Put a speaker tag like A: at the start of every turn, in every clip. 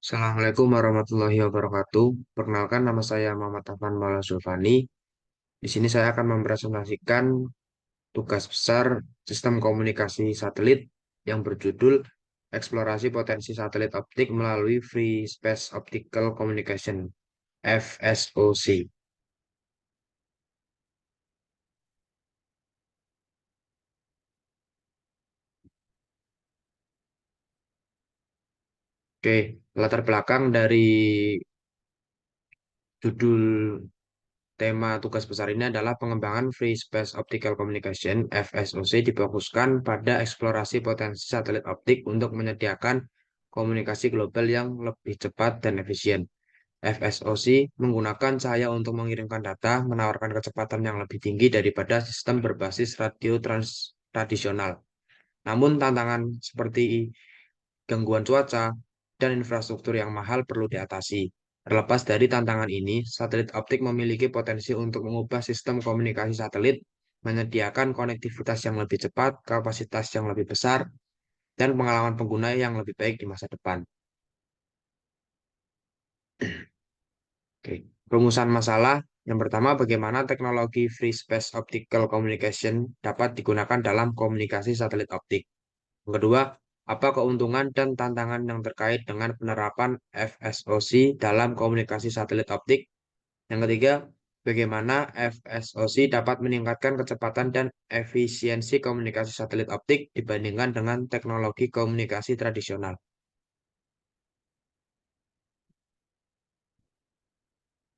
A: Assalamualaikum warahmatullahi wabarakatuh. Perkenalkan nama saya Muhammad Afan Maula Sulfani. Di sini saya akan mempresentasikan tugas besar sistem komunikasi satelit yang berjudul Eksplorasi Potensi Satelit Optik melalui Free Space Optical Communication (FSOC). Oke, latar belakang dari judul tema tugas besar ini adalah pengembangan Free Space Optical Communication (FSOC) difokuskan pada eksplorasi potensi satelit optik untuk menyediakan komunikasi global yang lebih cepat dan efisien. FSOC menggunakan cahaya untuk mengirimkan data, menawarkan kecepatan yang lebih tinggi daripada sistem berbasis radio tradisional. Namun tantangan seperti gangguan cuaca dan infrastruktur yang mahal perlu diatasi. Terlepas dari tantangan ini, satelit optik memiliki potensi untuk mengubah sistem komunikasi satelit, menyediakan konektivitas yang lebih cepat, kapasitas yang lebih besar, dan pengalaman pengguna yang lebih baik di masa depan. Oke. Rumusan masalah yang pertama, bagaimana teknologi Free Space Optical Communication dapat digunakan dalam komunikasi satelit optik. Yang kedua, apa keuntungan dan tantangan yang terkait dengan penerapan FSOC dalam komunikasi satelit optik? Yang ketiga, bagaimana FSOC dapat meningkatkan kecepatan dan efisiensi komunikasi satelit optik dibandingkan dengan teknologi komunikasi tradisional?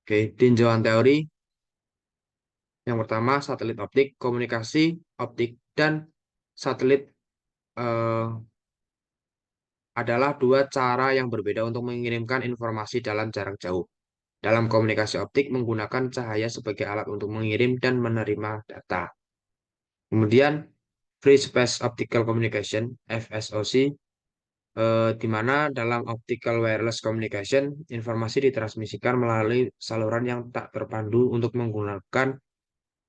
A: Oke, tinjauan teori. Yang pertama, satelit optik, komunikasi optik, dan satelit eh, adalah dua cara yang berbeda untuk mengirimkan informasi dalam jarak jauh. Dalam komunikasi optik menggunakan cahaya sebagai alat untuk mengirim dan menerima data. Kemudian Free Space Optical Communication (FSOC), di mana dalam Optical Wireless Communication informasi ditransmisikan melalui saluran yang tak terpandu untuk menggunakan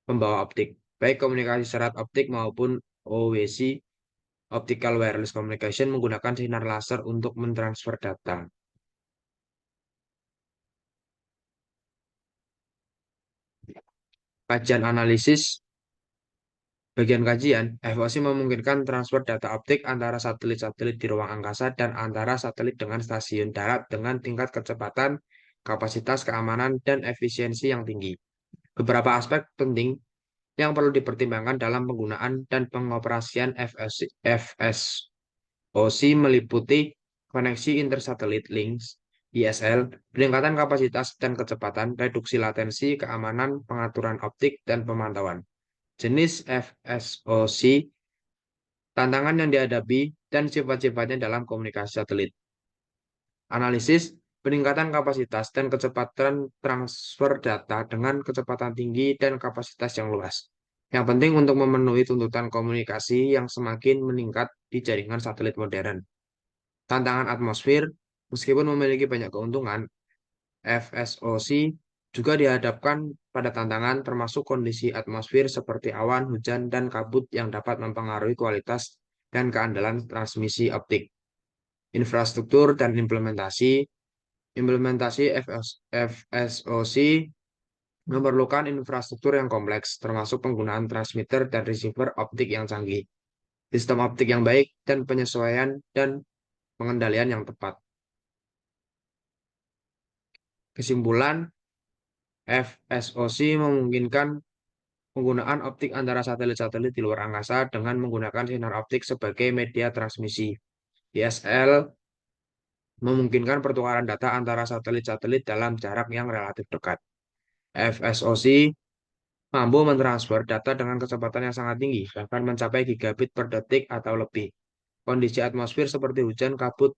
A: pembawa optik, baik komunikasi serat optik maupun OWC. Optical Wireless Communication menggunakan sinar laser untuk mentransfer data. Kajian analisis. Bagian kajian, FOC memungkinkan transfer data optik antara satelit-satelit di ruang angkasa dan antara satelit dengan stasiun darat dengan tingkat kecepatan, kapasitas keamanan, dan efisiensi yang tinggi. Beberapa aspek penting yang perlu dipertimbangkan dalam penggunaan dan pengoperasian FSOC meliputi koneksi intersatelit links, ISL, peningkatan kapasitas dan kecepatan, reduksi latensi, keamanan, pengaturan optik, dan pemantauan. Jenis FSOC, tantangan yang dihadapi, dan sifat-sifatnya dalam komunikasi satelit. Analisis, peningkatan kapasitas dan kecepatan transfer data dengan kecepatan tinggi dan kapasitas yang luas. Yang penting untuk memenuhi tuntutan komunikasi yang semakin meningkat di jaringan satelit modern. Tantangan atmosfer, meskipun memiliki banyak keuntungan, FSOC juga dihadapkan pada tantangan termasuk kondisi atmosfer seperti awan, hujan, dan kabut yang dapat mempengaruhi kualitas dan keandalan transmisi optik. Infrastruktur dan implementasi. Implementasi FSOC memerlukan infrastruktur yang kompleks, termasuk penggunaan transmitter dan receiver optik yang canggih, sistem optik yang baik, dan penyesuaian dan pengendalian yang tepat. Kesimpulan, FSOC memungkinkan penggunaan optik antara satelit-satelit di luar angkasa dengan menggunakan sinar optik sebagai media transmisi. DSL memungkinkan pertukaran data antara satelit-satelit dalam jarak yang relatif dekat. FSOC mampu mentransfer data dengan kecepatan yang sangat tinggi, bahkan mencapai gigabit per detik atau lebih. Kondisi atmosfer seperti hujan, kabut,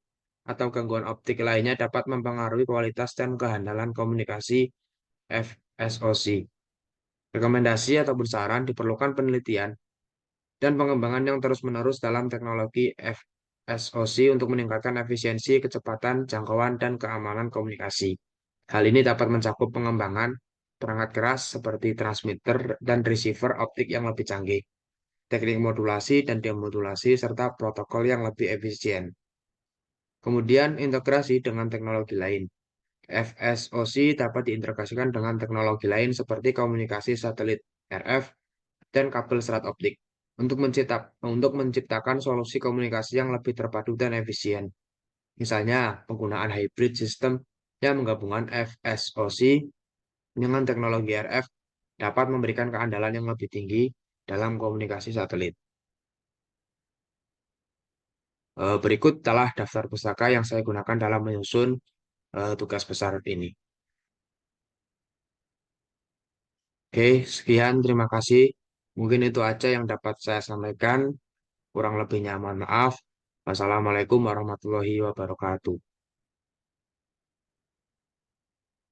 A: atau gangguan optik lainnya dapat mempengaruhi kualitas dan kehandalan komunikasi FSOC. Rekomendasi atau saran diperlukan penelitian dan pengembangan yang terus-menerus dalam teknologi FSOC untuk meningkatkan efisiensi, kecepatan, jangkauan, dan keamanan komunikasi. Hal ini dapat mencakup pengembangan perangkat keras seperti transmitter dan receiver optik yang lebih canggih, teknik modulasi dan demodulasi, serta protokol yang lebih efisien. Kemudian integrasi dengan teknologi lain. FSOC dapat diintegrasikan dengan teknologi lain seperti komunikasi satelit RF dan kabel serat optik untuk menciptakan solusi komunikasi yang lebih terpadu dan efisien. Misalnya, penggunaan hybrid system yang menggabungkan FSOC dengan teknologi RF dapat memberikan keandalan yang lebih tinggi dalam komunikasi satelit. Berikut telah daftar pustaka yang saya gunakan dalam menyusun tugas besar ini. Oke, sekian, terima kasih. Mungkin itu aja yang dapat saya sampaikan. Kurang lebihnya mohon maaf. Wassalamualaikum warahmatullahi wabarakatuh.